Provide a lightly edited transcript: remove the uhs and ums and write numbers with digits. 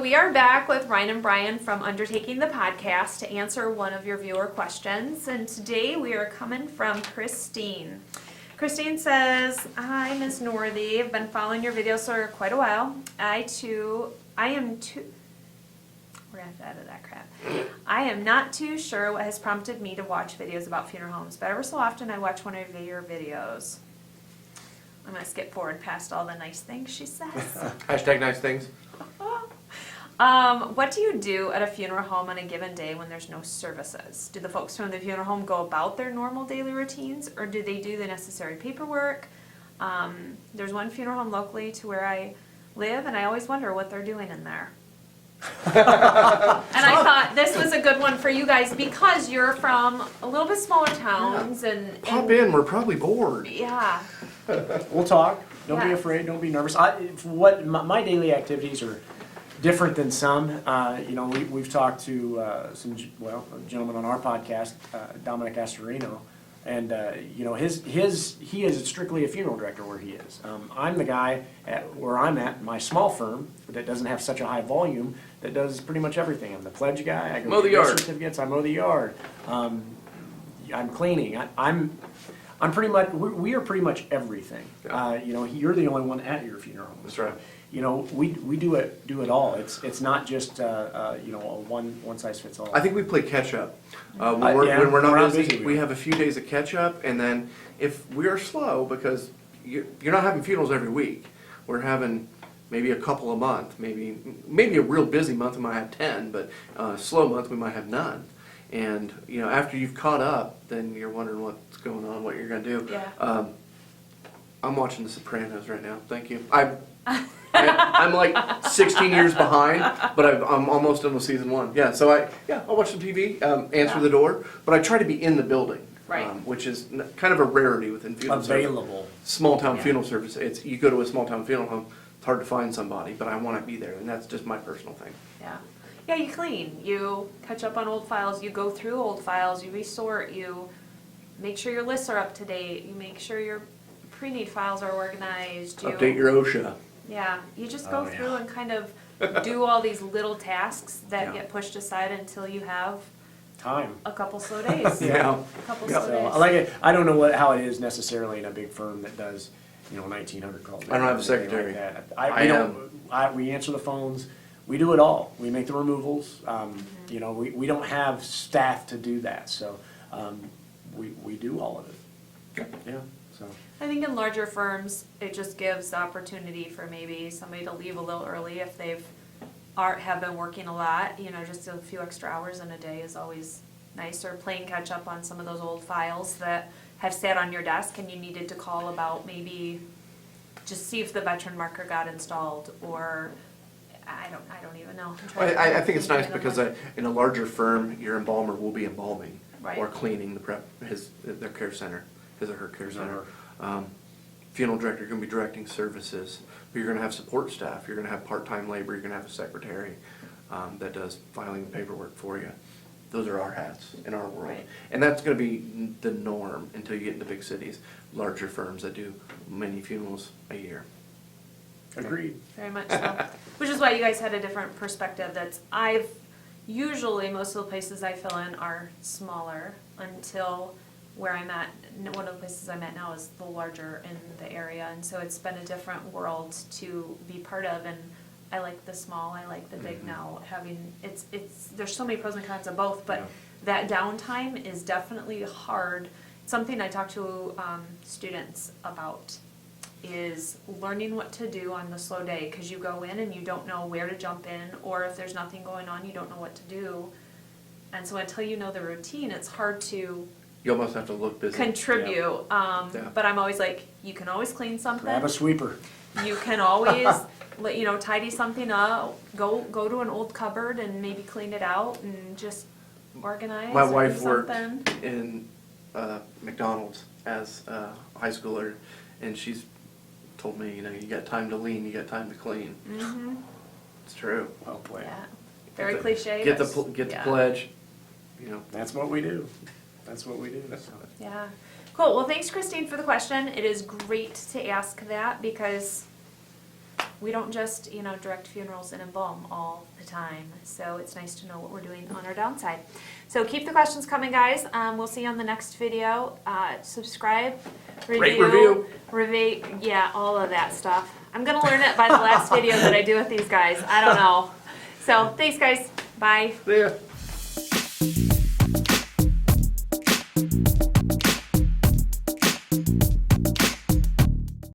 we are back with Ryan and Brian from Undertaking the Podcast to answer one of your viewer questions. And today we are coming from Christine. Christine says, "Hi, Ms. Northey. I've been following your videos for quite a while. We're gonna have to edit that crap. I am not too sure what has prompted me to watch videos about funeral homes, but ever so often I watch one of your videos." I'm gonna skip forward past all the nice things she says. Hashtag nice things. What do you do at a funeral home on a given day when there's no services? Do the folks from the funeral home go about their normal daily routines, or do they do the necessary paperwork? There's one funeral home locally to where I live, and I always wonder what they're doing in there. And I thought this was a good one for you guys because you're from a little bit smaller towns and Pop in, we're probably bored. yeah. We'll talk. Don't be Yes. afraid. Don't be nervous. My daily activities are different than some. We've talked to a gentleman on our podcast, Dominic Astorino, and he is strictly a funeral director where he is. I'm the guy where I'm at, my small firm that doesn't have such a high volume that does pretty much everything. I'm the pledge guy. I go Mow the get birth yard. certificates. I mow the yard. I'm cleaning. I'm pretty much. We are pretty much everything. Yeah. You're the only one at your funeral home. That's right. We do it all. It's not just a one size fits all. I think we play catch up. When yeah, we're not we're not busy, busy. we have a few days of catch up, and then if we are slow, because you're not having funerals every week, we're having maybe a couple a month, maybe a real busy month we might have 10, but a slow month we might have none. And after you've caught up, then you're wondering what's going on, what you're gonna do. Yeah. I'm watching The Sopranos right now. Thank you. I'm like 16 years behind, but I'm almost done with season 1. Yeah, so I'll watch some TV, answer the door, but I try to be in the building, Right. Which is kind of a rarity within funeral service. Available. Small town Yeah. funeral service. You go to a small town funeral home, it's hard to find somebody, but I want to be there, and that's just my personal thing. Yeah. Yeah, you clean, you catch up on old files, you go through old files, you resort, you make sure your lists are up to date, you make sure your pre-need files are organized. Update your OSHA. Yeah, you just go Oh, through yeah. and kind of do all these little tasks that Yeah. get pushed aside until you have Time. a couple slow days. Yeah. A couple Yeah. slow So days. I like it. I don't know how it is necessarily in a big firm that does 1900 calls. I don't have a or anything secretary. Like that. We answer the phones. We do it all. We make the removals. We don't have staff to do that, so we do all of it. Yeah. So. I think in larger firms, it just gives the opportunity for maybe somebody to leave a little early if have been working a lot. Just a few extra hours in a day is always nice. Or playing catch up on some of those old files that have sat on your desk and you needed to call about maybe just see if the veteran marker got installed, or I don't even know. I think it's nice because in a larger firm, your embalmer will be embalming Right. or cleaning their care center, his or her care center. Funeral director, you're going to be directing services, but you're going to have support staff. You're going to have part-time labor. You're going to have a secretary that does filing and paperwork for you. Those are our hats in our world. Right. And that's going to be the norm until you get into big cities, larger firms that do many funerals a year. Agreed. Very much so. Which is why you guys had a different perspective. Usually most of the places I fill in are smaller until where I'm at. One of the places I'm at now is the larger in the area, and so it's been a different world to be part of. And I like the small, I like the big now. There's so many pros and cons of both, but Yeah. that downtime is definitely hard. Something I talk to students about is learning what to do on the slow day, because you go in and you don't know where to jump in, or if there's nothing going on, you don't know what to do. And so until you know the routine, it's hard to You almost have to look busy. contribute. Yeah. But I'm always like, you can always clean something. Grab a sweeper. You can always, tidy something up. Go to an old cupboard and maybe clean it out and just organize. My or do wife worked something. in McDonald's as a high schooler, and she's told me, you got time to lean, you got time to clean. Mm-hmm. It's true. Well played. Yeah. Very cliche. Get but the yeah. pledge. That's what we do. That's what we do. So. Yeah. Cool. Well, thanks, Christine, for the question. It is great to ask that because we don't just, direct funerals and embalm all the time. So it's nice to know what we're doing on our downside. So keep the questions coming, guys. We'll see you on the next video. Subscribe, review. Yeah, all of that stuff. I'm going to learn it by the last video that I do with these guys. I don't know. So thanks, guys. Bye. See ya.